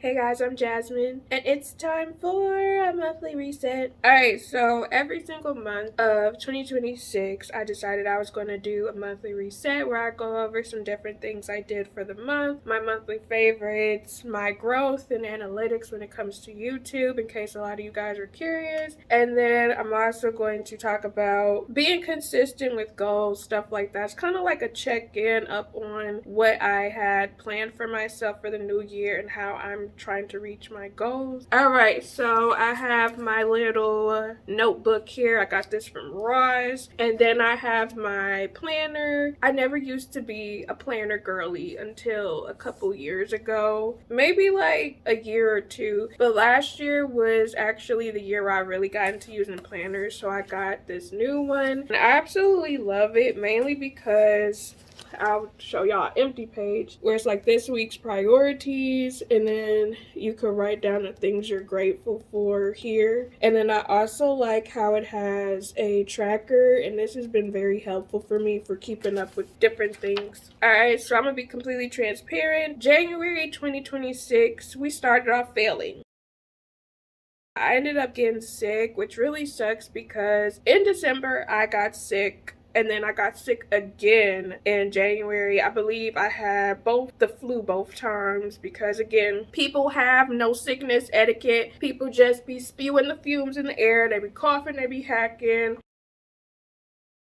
Hey guys, I'm Jasmine, and it's time for a monthly reset. Alright, so every single month of 2026, I decided I was going to do a monthly reset where I go over some different things I did for the month, my monthly favorites, my growth and analytics when it comes to YouTube, in case a lot of you guys are curious. And then I'm also going to talk about being consistent with goals, stuff like that. It's kind of like a check-in up on what I had planned for myself for the new year and how I'm trying to reach my goals. Alright, so I have my little notebook here. I got this from Ross. And then I have my planner. I never used to be a planner girly until a couple years ago. Maybe like a year or two. But last year was actually the year where I really got into using planners. So I got this new one. And I absolutely love it, mainly because I'll show y'all an empty page where it's like this week's priorities, and then you can write down the things you're grateful for here. And then I also like how it has a tracker, and this has been very helpful for me for keeping up with different things. Alright, so I'm gonna be completely transparent. January 2026, we started off failing. I ended up getting sick, which really sucks because in December I got sick. And then I got sick again in January. I believe I had the flu both times because, again, people have no sickness etiquette. People just be spewing the fumes in the air. They be coughing, they be hacking.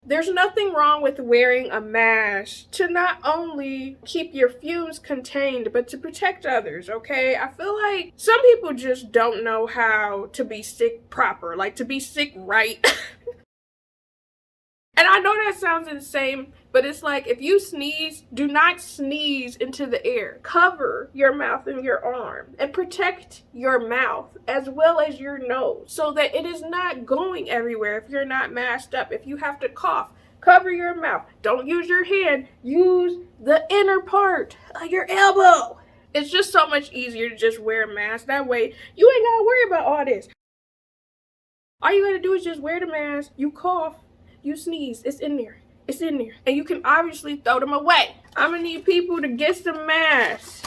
There's nothing wrong with wearing a mask to not only keep your fumes contained, but to protect others, okay? I feel like some people just don't know how to be sick proper, like to be sick right. And I know that sounds insane, but it's like if you sneeze, do not sneeze into the air. Cover your mouth and your arm and protect your mouth as well as your nose so that it is not going everywhere if you're not masked up. If you have to cough, cover your mouth. Don't use your hand. Use the inner part of your elbow. It's just so much easier to just wear a mask. That way, you ain't gotta worry about all this. All you gotta do is just wear the mask. You cough. You sneeze, it's in there. It's in there. And you can obviously throw them away. I'm gonna need people to get some masks.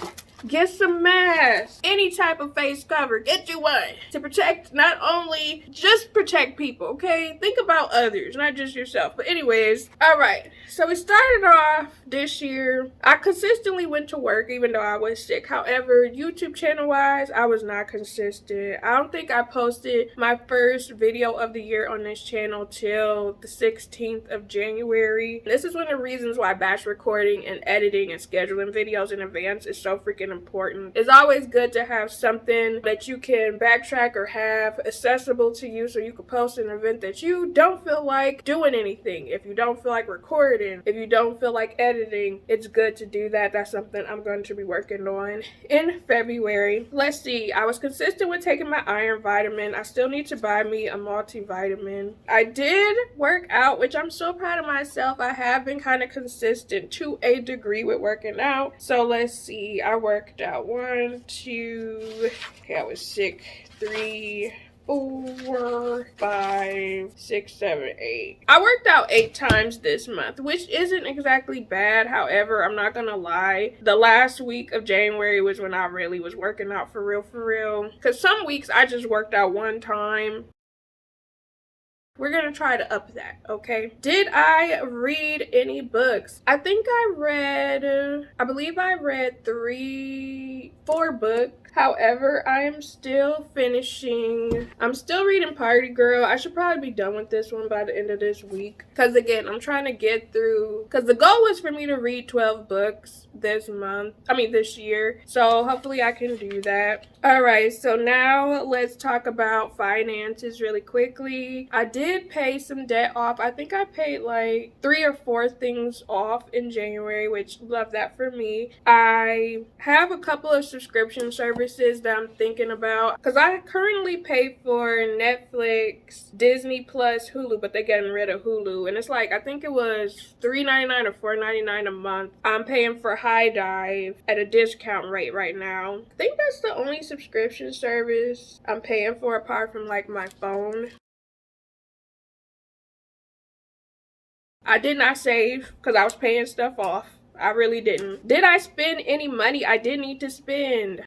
Get some masks. Any type of face cover, get you one. To protect, not only just protect people, okay? Think about others, not just yourself. But anyways, alright. So we started off this year. I consistently went to work even though I was sick. However, YouTube channel wise, I was not consistent. I don't think I posted my first video of the year on this channel till the 16th of January. This is one of the reasons why batch recording and editing and scheduling videos in advance is so freaking important. It's always good to have something that you can backtrack or have accessible to you so you can post an event that you don't feel like doing anything. If you don't feel like recording, if you don't feel like editing, it's good to do that. That's something I'm going to be working on in February. Let's see. I was consistent with taking my iron vitamin. I still need to buy me a multivitamin. I did work out, which I'm so proud of myself. I have been kind of consistent to a degree with working out. So let's see. I worked out 1, 2, okay, I was sick, 3, 4, 5, 6, 7, 8. I worked out 8 times this month, which isn't exactly bad. However, I'm not gonna lie, the last week of January was when I really was working out for real. Because some weeks I just worked out 1 time. We're gonna try to up that, okay? Did I read any books? I believe I read 4 books. However, I'm still reading Party Girl. I should probably be done with this one by the end of this week. Because again, I'm trying to get through, because the goal was for me to read 12 books this year. So hopefully I can do that. Alright, so now let's talk about finances really quickly. I did pay some debt off. I think I paid like 3 or 4 things off in January, which love that for me. I have a couple of subscription services that I'm thinking about because I currently pay for Netflix, Disney Plus, Hulu, but they're getting rid of Hulu, and it's like I think it was $3.99 or $4.99 a month. I'm paying for High Dive at a discount rate right now. I think that's the only subscription service I'm paying for apart from like my phone. I did not save because I was paying stuff off. I really didn't. Did I spend any money I didn't need to spend?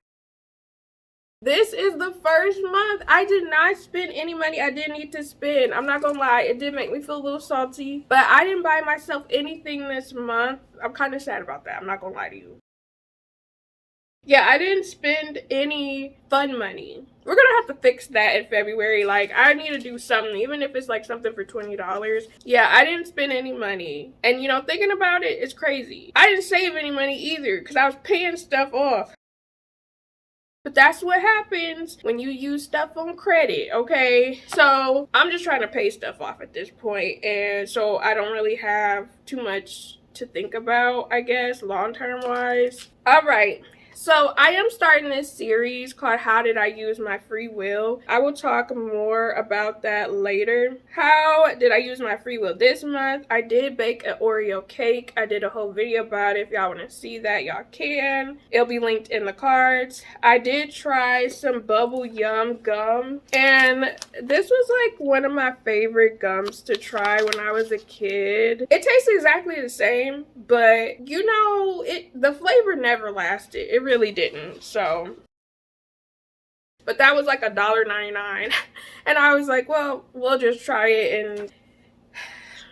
This is the first month I did not spend any money I didn't need to spend. I'm not gonna lie, it did make me feel a little salty, but I didn't buy myself anything this month. I'm kind of sad about that. I'm not gonna lie to you. Yeah, I didn't spend any fun money. We're gonna have to fix that in February. Like, I need to do something, even if it's like something for $20. Yeah, I didn't spend any money. And you know, thinking about it, it's crazy. I didn't save any money either because I was paying stuff off. But that's what happens when you use stuff on credit, okay? So I'm just trying to pay stuff off at this point, and so I don't really have too much to think about, I guess, long-term wise. All right. So I am starting this series called How Did I Use My Free Will? I will talk more about that later. How did I use my free will this month? I did bake an Oreo cake. I did a whole video about it. If y'all want to see that, y'all can. It'll be linked in the cards. I did try some bubble yum gum, and this was like one of my favorite gums to try when I was a kid. It tastes exactly the same, but you know, the flavor never lasted. It really didn't. So, but that was like $1.99 and I was like, well, we'll just try it. And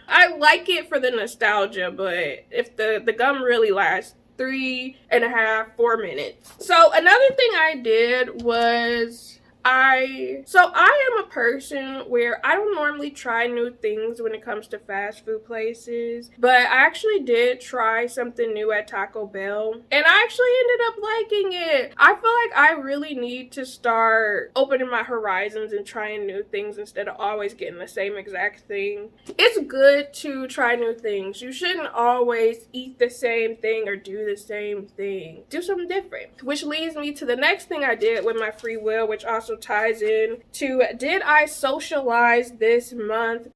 I like it for the nostalgia, but if the gum really lasts 3.5, 4 minutes. So another thing I did was I am a person where I don't normally try new things when it comes to fast food places, but I actually did try something new at Taco Bell, and I actually ended up liking it. I feel like I really need to start opening my horizons and trying new things instead of always getting the same exact thing. It's good to try new things. You shouldn't always eat the same thing or do the same thing. Do something different. Which leads me to the next thing I did with my free will, which also ties in to did I socialize this month?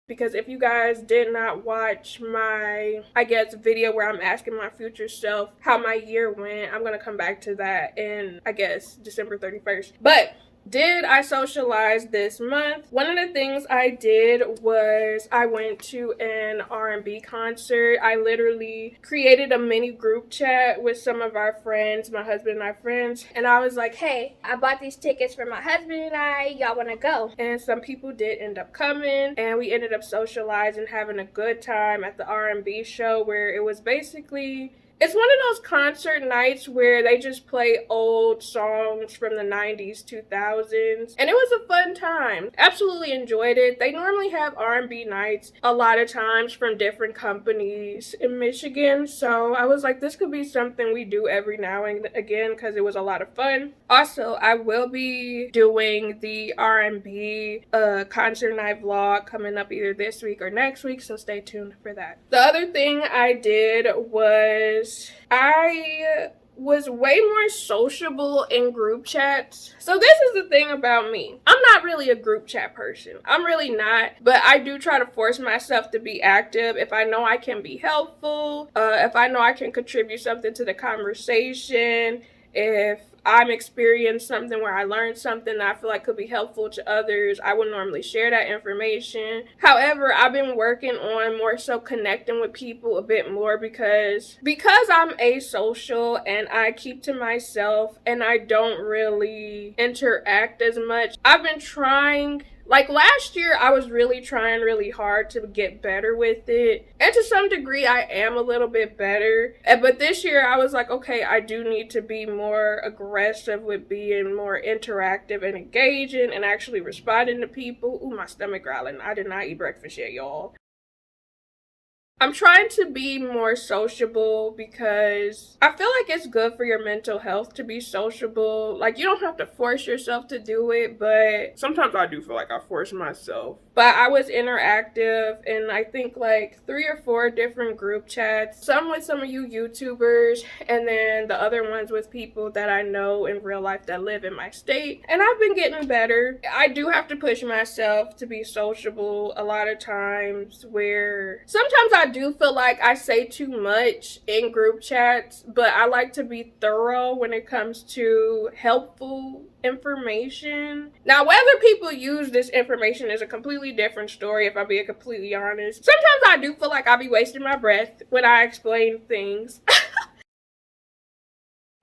Because if you guys did not watch my, I guess, video where I'm asking my future self how my year went, I'm going to come back to that in, I guess, December 31st. But did I socialize this month? One of the things I did was I went to an R&B concert. I literally created a mini group chat with some of our friends, my husband and I friends, and I was like, hey, I bought these tickets for my husband and I, y'all want to go? And some people did end up coming, and we ended up socializing, having a good time at the R&B show, where it was basically, it's one of those concert nights where they just play old songs from the 90s, 2000s, and it was a fun time. Absolutely enjoyed it. They normally have R&B nights a lot of times from different companies in Michigan, so I was like, this could be something we do every now and again because it was a lot of fun. Also, I will be doing the R&B concert night vlog coming up either this week or next week, so stay tuned for that. The other thing I did was I was way more sociable in group chats. So this is the thing about me. I'm not really a group chat person. I'm really not. But I do try to force myself to be active if I know I can be helpful, if I know I can contribute something to the conversation, if I'm experiencing something where I learned something that I feel like could be helpful to others, I would normally share that information. However, I've been working on more so connecting with people a bit more because I'm asocial and I keep to myself and I don't really interact as much. I've been trying. Like last year, I was really trying really hard to get better with it. And to some degree, I am a little bit better. But this year, I was like, okay, I do need to be more aggressive with being more interactive and engaging and actually responding to people. Ooh, my stomach growling. I did not eat breakfast yet, y'all. I'm trying to be more sociable because I feel like it's good for your mental health to be sociable. Like, you don't have to force yourself to do it, but sometimes I do feel like I force myself. But I was interactive in, I think, like 3 or 4 different group chats. Some with some of you YouTubers, and then the other ones with people that I know in real life that live in my state. And I've been getting better. I do have to push myself to be sociable a lot of times, where sometimes I do feel like I say too much in group chats, but I like to be thorough when it comes to helpful information. Now, whether people use this information is a completely different story, if I'm being completely honest. Sometimes I do feel like I'll be wasting my breath when I explain things.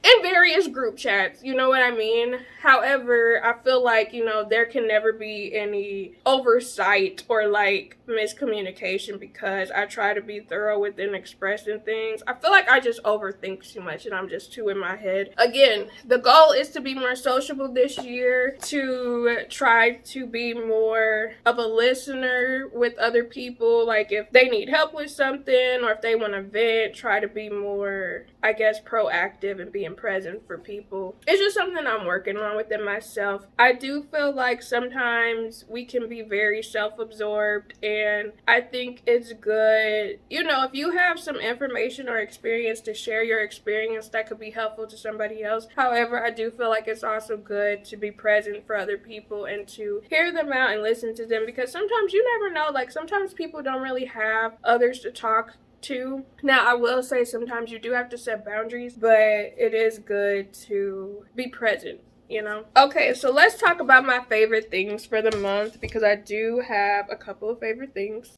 In various group chats, you know what I mean? However, I feel like, you know, there can never be any oversight or like miscommunication because I try to be thorough within expressing things. I feel like I just overthink too much and I'm just too in my head. Again, the goal is to be more sociable this year, to try to be more of a listener with other people. Like if they need help with something or if they want to vent, try to be more, I guess, proactive and being present for people. It's just something I'm working on within myself. I do feel like sometimes we can be very self-absorbed, and I think it's good, you know, if you have some information or experience to share your experience that could be helpful to somebody else. However, I do feel like it's also good to be present for other people and to hear them out and listen to them, because sometimes you never know, like sometimes people don't really have others to talk to. Now, I will say sometimes you do have to set boundaries, but it is good to be present, you know? Okay, so let's talk about my favorite things for the month, because I do have a couple of favorite things.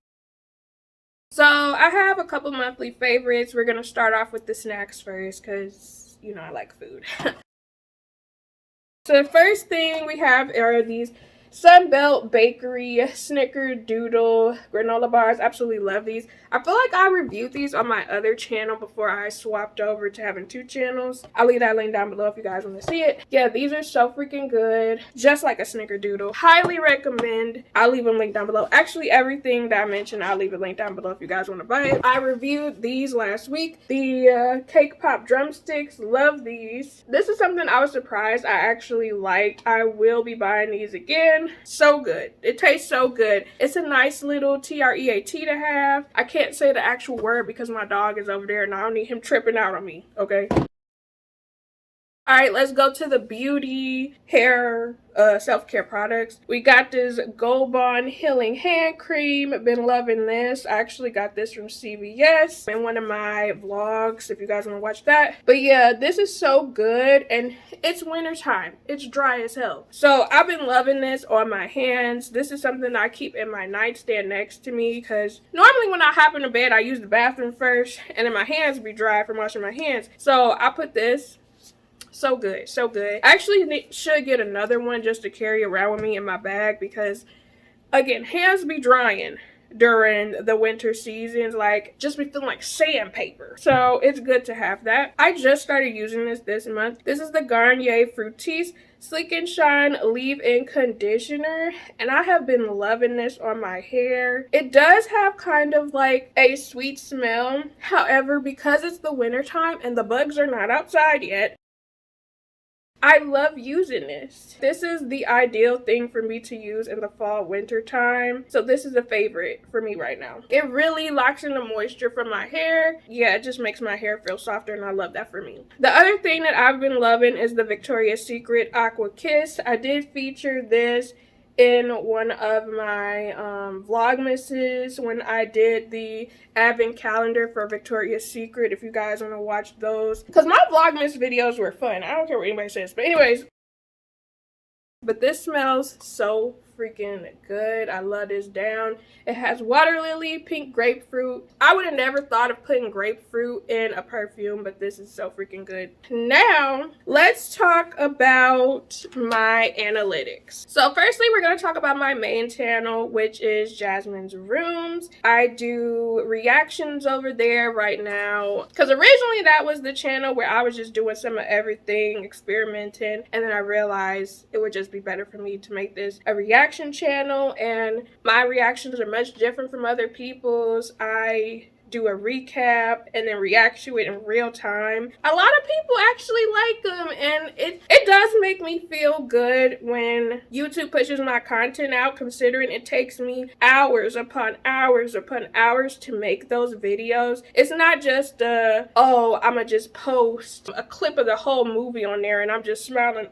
So I have a couple monthly favorites. We're gonna start off with the snacks first because, you know, I like food. So the first thing we have are these Sunbelt Bakery Snickerdoodle granola bars. Absolutely love these. I feel like I reviewed these on my other channel before I swapped over to having 2 channels. I'll leave that link down below if you guys want to see it. Yeah, these are so freaking good. Just like a Snickerdoodle. Highly recommend. I'll leave a link down below. Actually, everything that I mentioned, I'll leave a link down below if you guys want to buy it. I reviewed these last week. The Cake Pop drumsticks. Love these. This is something I was surprised I actually liked. I will be buying these again. So good. It tastes so good. It's a nice little treat to have. I can't say the actual word because my dog is over there and I don't need him tripping out on me, okay? All right, let's go to the beauty hair self-care products. We got this Gold Bond Healing Hand Cream. Been loving this. I actually got this from CVS in one of my vlogs if you guys want to watch that. But yeah, this is so good, and it's winter time. It's dry as hell. So I've been loving this on my hands. This is something I keep in my nightstand next to me because normally when I hop into bed, I use the bathroom first and then my hands be dry from washing my hands. So I put this. So good, so good. I actually should get another one just to carry around with me in my bag because, again, hands be drying during the winter seasons, like just be feeling like sandpaper. So it's good to have that. I just started using this month. This is the Garnier Fructis Sleek and Shine Leave-In Conditioner, and I have been loving this on my hair. It does have kind of like a sweet smell. However, because it's the winter time and the bugs are not outside yet, I love using this. This is the ideal thing for me to use in the fall winter time. So this is a favorite for me right now. It really locks in the moisture from my hair. Yeah, it just makes my hair feel softer and I love that for me. The other thing that I've been loving is the Victoria's Secret Aqua Kiss. I did feature this in one of my vlogmases when I did the advent calendar for Victoria's Secret, if you guys want to watch those, because my vlogmas videos were fun. I don't care what anybody says, but anyways, but this smells so freaking good. I love this down. It has water lily, pink grapefruit. I would have never thought of putting grapefruit in a perfume, but this is so freaking good. Now, let's talk about my analytics. So firstly, we're going to talk about my main channel, which is Jasmine's Rooms. I do reactions over there right now, because originally that was the channel where I was just doing some of everything, experimenting, and then I realized it would just be better for me to make this a reaction channel, and my reactions are much different from other people's. I do a recap and then react to it in real time. A lot of people actually like them, and it does make me feel good when YouTube pushes my content out, considering it takes me hours upon hours upon hours to make those videos. It's not just oh, I'ma just post a clip of the whole movie on there and I'm just smiling.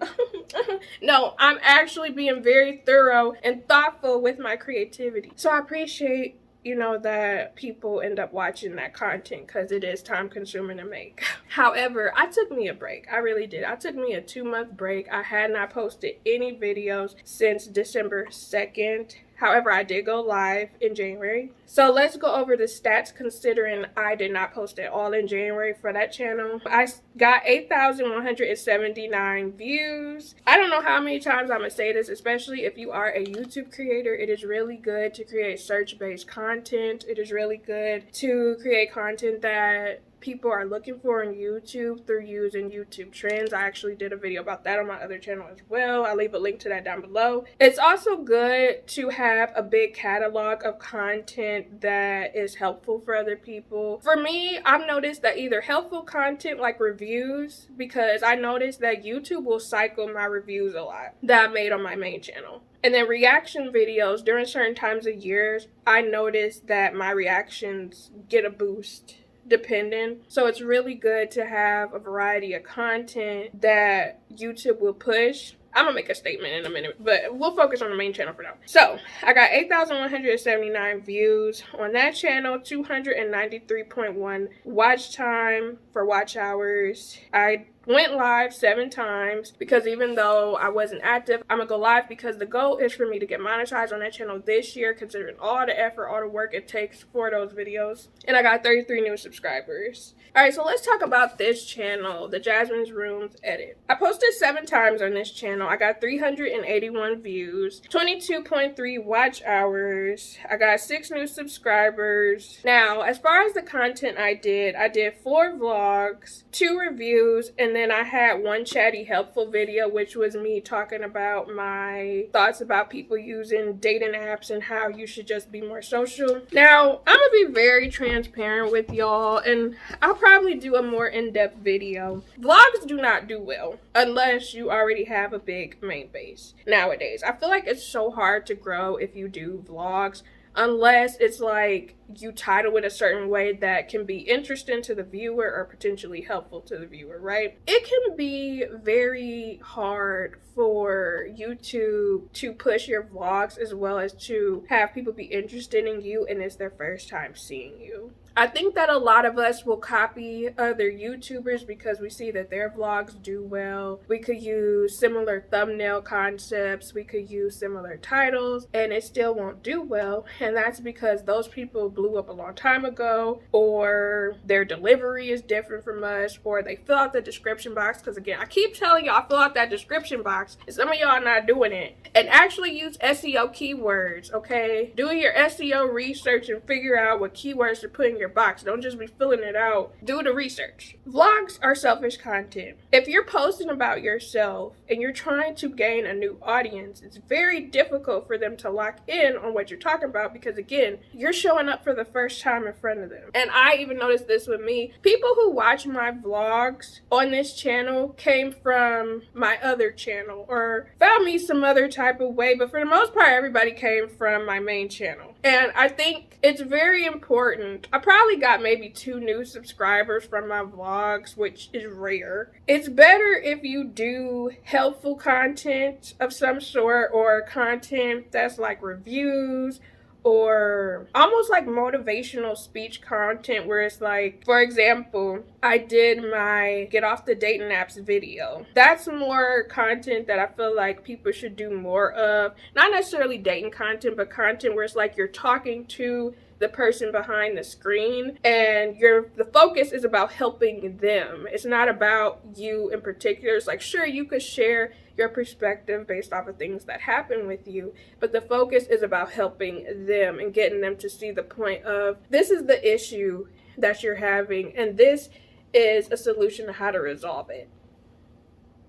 No, I'm actually being very thorough and thoughtful with my creativity. So I appreciate, you know, that people end up watching that content because it is time consuming to make. However, I took me a break. I really did. I took me a 2-month break. I had not posted any videos since December 2nd. However, I did go live in January. So let's go over the stats considering I did not post at all in January for that channel. I got 8,179 views. I don't know how many times I'm going to say this, especially if you are a YouTube creator. It is really good to create search-based content. It is really good to create content that people are looking for on YouTube through using YouTube trends. I actually did a video about that on my other channel as well. I'll leave a link to that down below. It's also good to have a big catalog of content that is helpful for other people. For me, I've noticed that either helpful content like reviews, because I noticed that YouTube will cycle my reviews a lot that I made on my main channel. And then reaction videos during certain times of years, I noticed that my reactions get a boost depending. So it's really good to have a variety of content that YouTube will push. I'm gonna make a statement in a minute, but we'll focus on the main channel for now. So I got 8,179 views on that channel, 293.1 watch time for watch hours. I went live 7 times because even though I wasn't active, I'm gonna go live because the goal is for me to get monetized on that channel this year, considering all the effort, all the work it takes for those videos. And I got 33 new subscribers. All right, so let's talk about this channel, the Jasmine's Rooms edit. I posted 7 times on this channel. I got 381 views, 22.3 watch hours. I got 6 new subscribers. Now, as far as the content I did 4 vlogs, 2 reviews, and then I had 1 chatty helpful video, which was me talking about my thoughts about people using dating apps and how you should just be more social. Now, I'm gonna be very transparent with y'all, and I'll probably do a more in-depth video. Vlogs do not do well unless you already have a big main base nowadays. I feel like it's so hard to grow if you do vlogs, unless it's like you title it a certain way that can be interesting to the viewer or potentially helpful to the viewer, right? It can be very hard for YouTube to push your vlogs as well as to have people be interested in you and it's their first time seeing you. I think that a lot of us will copy other YouTubers because we see that their vlogs do well. We could use similar thumbnail concepts, we could use similar titles, and it still won't do well. And that's because those people blew up a long time ago, or their delivery is different from us, or they fill out the description box. Because again, I keep telling y'all, fill out that description box, and some of y'all are not doing it. And actually use SEO keywords, okay? Do your SEO research and figure out what keywords to put in your box. Don't just be filling it out. Do the research. Vlogs are selfish content. If you're posting about yourself and you're trying to gain a new audience, it's very difficult for them to lock in on what you're talking about because again, you're showing up for the first time in front of them. And I even noticed this with me. People who watch my vlogs on this channel came from my other channel or found me some other type of way, but for the most part, everybody came from my main channel. And I think it's very important. I probably got maybe 2 new subscribers from my vlogs, which is rare. It's better if you do helpful content of some sort or content that's like reviews or almost like motivational speech content where it's like, for example, I did my get off the dating apps video. That's more content that I feel like people should do more of. Not necessarily dating content, but content where it's like you're talking to the person behind the screen and the focus is about helping them. It's not about you in particular. It's like, sure, you could share your perspective based off of things that happen with you, but the focus is about helping them and getting them to see the point of this is the issue that you're having and this is a solution to how to resolve it.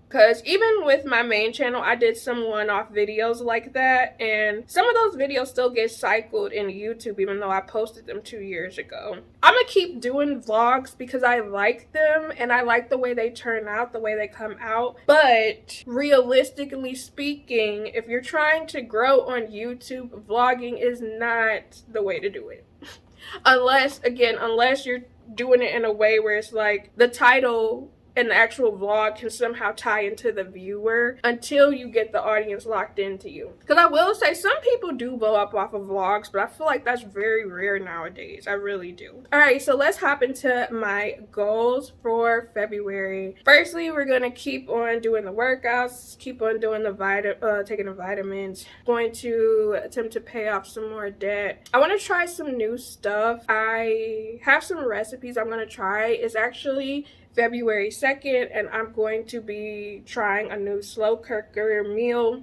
Because even with my main channel, I did some one-off videos like that. And some of those videos still get cycled in YouTube, even though I posted them 2 years ago. I'm going to keep doing vlogs because I like them. And I like the way they turn out, the way they come out. But realistically speaking, if you're trying to grow on YouTube, vlogging is not the way to do it. Unless you're doing it in a way where it's like the title and the actual vlog can somehow tie into the viewer until you get the audience locked into you. Because I will say, some people do blow up off of vlogs, but I feel like that's very rare nowadays. I really do. All right, so let's hop into my goals for February. Firstly, we're gonna keep on doing the workouts, keep on doing the taking the vitamins. Going to attempt to pay off some more debt. I want to try some new stuff. I have some recipes I'm gonna try. It's actually February 2nd, and I'm going to be trying a new slow cooker meal.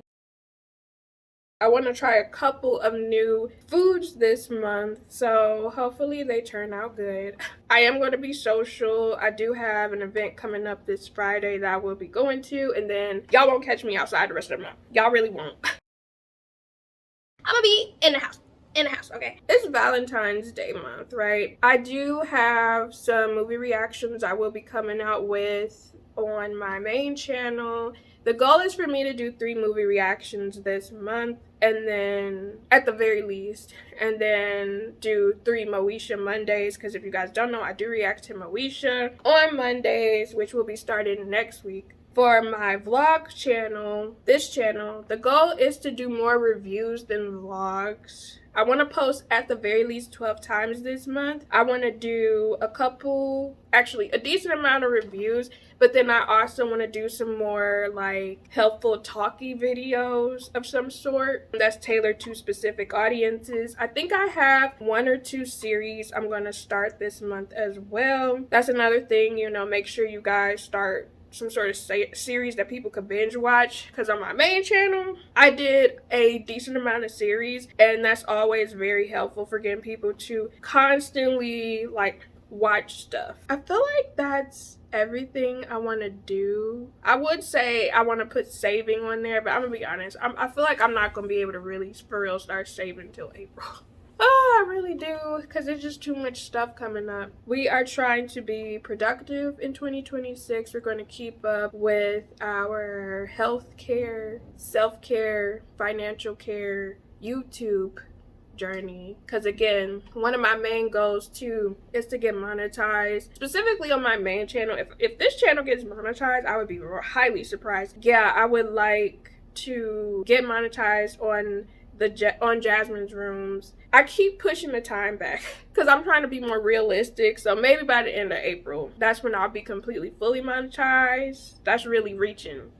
I want to try a couple of new foods this month, so hopefully they turn out good. I am going to be social. I do have an event coming up this Friday that I will be going to, and then y'all won't catch me outside the rest of the month. Y'all really won't. I'm gonna be in the house, okay? It's Valentine's Day month, right? I do have some movie reactions I will be coming out with on my main channel. The goal is for me to do 3 movie reactions this month, and then at the very least, and then do 3 Moesha Mondays, because if you guys don't know, I do react to Moesha on Mondays, which will be starting next week. For my vlog channel, this channel, the goal is to do more reviews than vlogs. I want to post at the very least 12 times this month. I want to do a decent amount of reviews, but then I also want to do some more like helpful talky videos of some sort that's tailored to specific audiences. I think I have 1 or 2 series I'm going to start this month as well. That's another thing, make sure you guys start some sort of series that people could binge watch, because on my main channel I did a decent amount of series, and that's always very helpful for getting people to constantly like watch stuff. I feel like that's everything I want to do. I would say I want to put saving on there, but I'm gonna be honest, I feel like I'm not gonna be able to really for real start saving until April. Oh, I really do, because there's just too much stuff coming up. We are trying to be productive in 2026. We're going to keep up with our health care, self-care, financial care, YouTube journey, because again, one of my main goals too is to get monetized, specifically on my main channel. If this channel gets monetized, I would be highly surprised. Yeah, I would like to get monetized on Jasmine's rooms. I keep pushing the time back because I'm trying to be more realistic, so maybe by the end of April, that's when I'll be completely fully monetized. That's really reaching,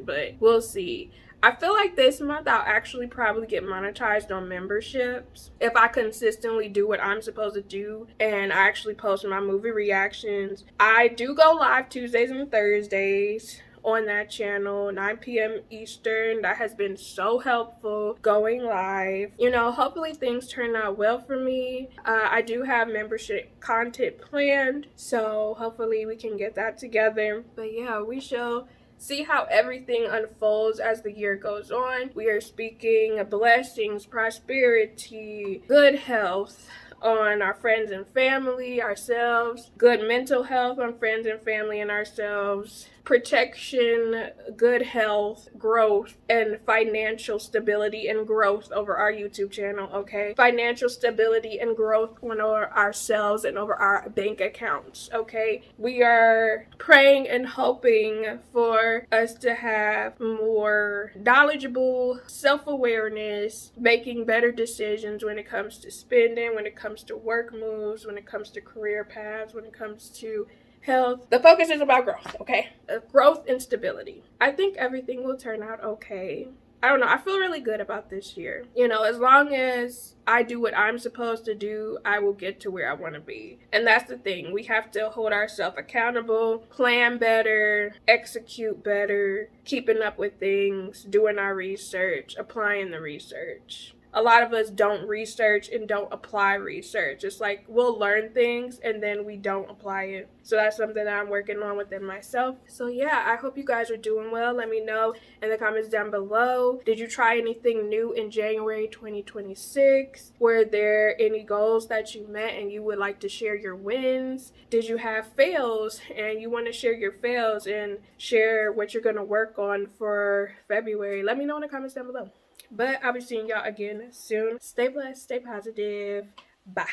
but we'll see. I feel like this month I'll actually probably get monetized on memberships if I consistently do what I'm supposed to do and I actually post my movie reactions. I do go live Tuesdays and Thursdays on that channel, 9 p.m. Eastern. That has been so helpful going live. Hopefully things turn out well for me. I do have membership content planned, so hopefully we can get that together. But yeah, we shall see how everything unfolds as the year goes on. We are speaking blessings, prosperity, good health on our friends and family, ourselves, good mental health on friends and family and ourselves, protection, good health, growth, and financial stability and growth over our YouTube channel, okay? Financial stability and growth on ourselves and over our bank accounts, okay? We are praying and hoping for us to have more knowledgeable self-awareness, making better decisions when it comes to spending, when it comes to work moves, when it comes to career paths, when it comes to health. The focus is about growth, okay? Growth and stability. I think everything will turn out okay. I don't know. I feel really good about this year. As long as I do what I'm supposed to do, I will get to where I want to be. And that's the thing. We have to hold ourselves accountable, plan better, execute better, keeping up with things, doing our research, applying the research. A lot of us don't research and don't apply research. It's like we'll learn things and then we don't apply it. So that's something that I'm working on within myself. So yeah, I hope you guys are doing well. Let me know in the comments down below. Did you try anything new in January 2026? Were there any goals that you met and you would like to share your wins? Did you have fails and you want to share your fails and share what you're going to work on for February? Let me know in the comments down below. But I'll be seeing y'all again soon. Stay blessed, stay positive. Bye.